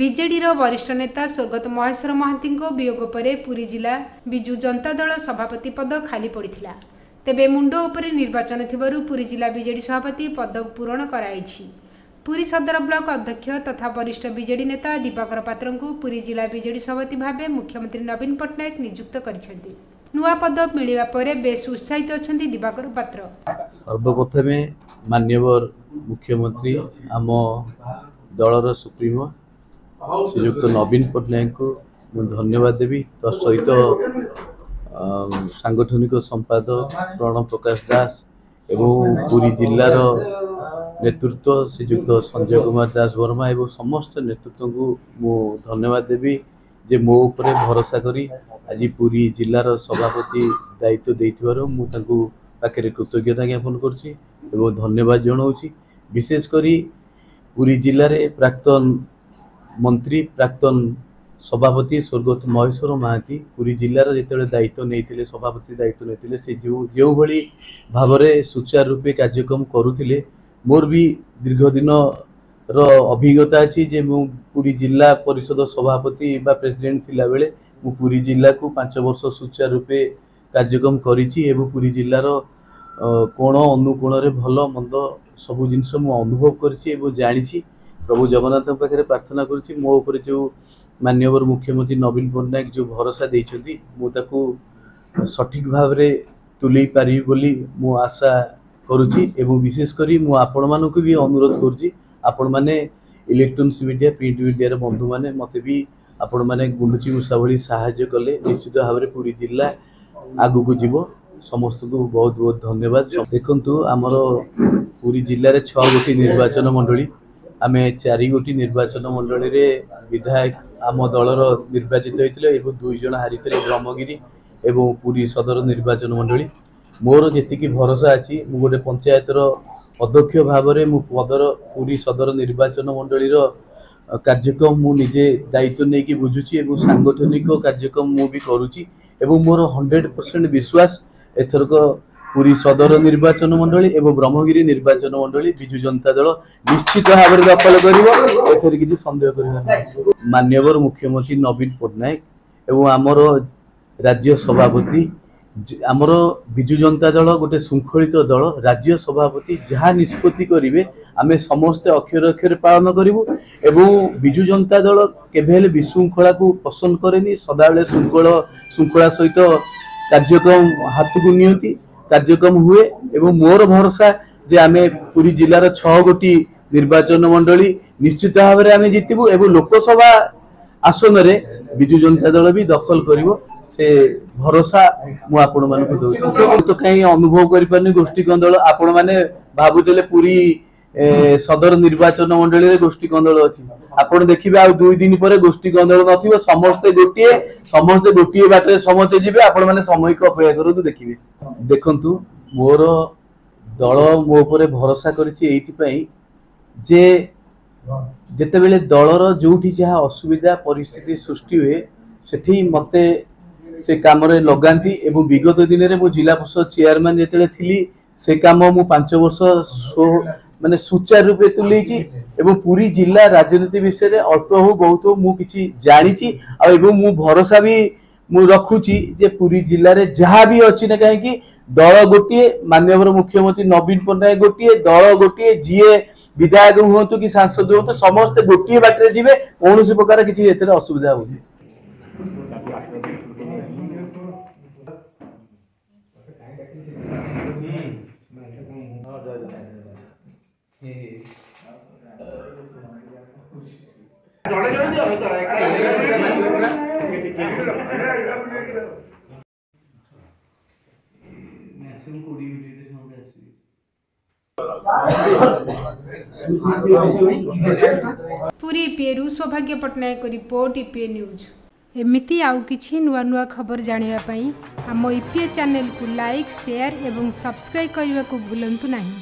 BJD वरिष्ठ नेता स्वर्गत महेश्वर महांती वियोग पर पुरी जिला विजु जनता दल सभापति पद खाली पड़ा। तेबे मुंड उपरे निर्वाचन थिबारु पुरी जिला बीजेडी सभापति पद पूरण कराइछि। पुरी सदर ब्लॉक अध्यक्ष तथा वरिष्ठ बीजेडी नेता दीपकर पात्र को पुरी जिला बीजेडी सभापति भावे मुख्यमंत्री नवीन पट्टनायक नियुक्त करिसेंति। नुआ पद मिलिबा परे बेस उत्साहित अछंती दीपकर पात्र। सर्वप्रथमे माननीय मुख्यमंत्री आम दलर सुप्रीमो श्रीयुक्त नवीन पट्टनायक को धन्यवाद देवी। तत्सहित सांगठनिक संपादक प्रणव प्रकाश दास एवं पुरी जिलार नेतृत्व श्रीयुक्त संजय कुमार दास वर्मा एवं समस्त नेतृत्व को मु धन्यवाद देवी जे मो उपरे भरोसा करी आज पुरी जिलार सभापति दायित्व देइथिबारो मु तांकु पाखरे कृतज्ञता ज्ञापन करछि एवं धन्यवाद जणाउछि। विशेष करी पुरी जिले में प्राक्तन मंत्री प्राक्तन सभापति स्वर्गत महेश्वर महांती पुरी जिलार जिते दायित्व नहीं सभापति दायित्व नहीं से जो भली भाव में सुचारू रूपे कार्यक्रम करुले मोर भी दीर्घ दिन अभिज्ञता अच्छी जे मु पुरी जिला परिषद सभापति बा प्रेसिडेंट थिला बेले मु पुरी जिला को 5 वर्ष सुचारू रूपे कार्यक्रम करिछि एवं पुरी जिलार कोण अनुकोण रे भल मंद सबु जिनस मु अनुभव करछि एवं जानिछि। प्रभु जगन्नाथ पाखे प्रार्थना करुछि मो ऊपर जो माननीय मुख्यमंत्री नवीन पट्टनायक जो भरोसा देइछथि मु ताकू सठिक भाव रे तुलै पारि बोली मु आशा करुछि एवं विशेष करी मु आपण मानको भी अनुरोध करुछि आपण माने इलेक्ट्रोनिक्स मीडिया प्रिंट मीडिया रे बंधु माने मते भी आपण माने गुंडुची मुसा भली सहाय्य कले निश्चित भाव रे पुरी जिला आगु को जीवो। समस्त को बहुत बहुत धन्यवाद। देखंतु हमर पुरी जिल्ला रे 6 गोटी निर्वाचन मंडली आमे 4 गोटी निर्वाचन मंडली रे विधायक आम दलर निर्वाचित होइतिले एवं 2 जण हारितिले ब्रह्मगिरी एवं पुरी सदर निर्वाचन मंडली। मोर जेतिकी भरोसा अछि मु गोटे पंचायतर अध्यक्ष भाव में मु पदर पुरी सदर निर्वाचन मंडली रो कार्यक्रम मु निजे दायित्व नहीं कि बुझुची एवं सांगठनिक कार्यक्रम मु भी करुची एवं मोर 100% विश्वास एथरक पुरी सदर निर्वाचन मंडली एवं ब्रह्मगिरी निर्वाचन मंडली विजु जनता दल निश्चित भाव में दखल कर एथर किसी संदेह कर। माननीय मुख्यमंत्री नवीन पट्टनायक एवं आमर राज्य सभापति आमर विजु जनता दल गोटे शृंखलित दल राज्य सभापति जहाँ निष्पत्ति करेंगे आमे समस्ते अक्षर अक्षर पालन करूँ एवं विजु जनता दल केबेले विशृंखला को पसंद करेनी सदाबले श्रृंखला सहित कार्यक्रम हाथ को नियंती कार्यक्रम हुए एवं मोर भरोसा जे आमे पुरी जिलार 6 गोटी निर्वाचन मंडली निश्चित भाव में आमे जीतबू एवं लोकसभा आसन रे विजु जनता दल भी दखल करिवो से भरोसा मु आपण मानक दउछि। तो कहीं अनुभव करि परनी गोष्ठी कंदल आपण माने भाबुतले पुरी सदर निर्वाचन मंडली रे गोष्ठी कंदल अछि आपण देखिबे आ 2 दिन पर गोष्ठी कंदल नथिबो समस्त गोटिए बाटे समस्त जिबे आपण माने समय को अपेक्षा करु देखिबे। देखंतु मोर दल मो ऊपर भरोसा करिछि एथि पई जे जेते बेले दलर जोठी जहा असुविधा परिस्थिति सृष्टि हुए सेठी मते से काम रे लगांती एवं विगत दिन में मु जिला परिषद चेयरमैन जेतेले थिली से काम मु 5 वर्ष माने सुचारू रूपे तुलेछि एवं पूरी जिला राजनीति विषय रे अल्प हो बहुत हो मु किछि जानिछि आ एवं मु भरोसा भी मु रखुछि जे पूरी जिला रे जहा भी अछि न काहे कि दल गोटिए माननीय मुख्यमंत्री नवीन पट्टनायक गोटिए दल गोटिए जीए विधायक हुंतु कि सांसद हुंतु समस्त गोटिए बाटरे जिवे कोनोसी प्रकार किछि एतरे असुविधा होई। पुरी ईपीएरू सौभाग्य पट्टनायक रिपोर्ट ईपीए न्यूज। एमिति आउ किछि नुआ नुआ खबर जानिबा पई हम ईपीए चैनल को लाइक शेयर एवं सब्सक्राइब करने को भूलंतु नहीं।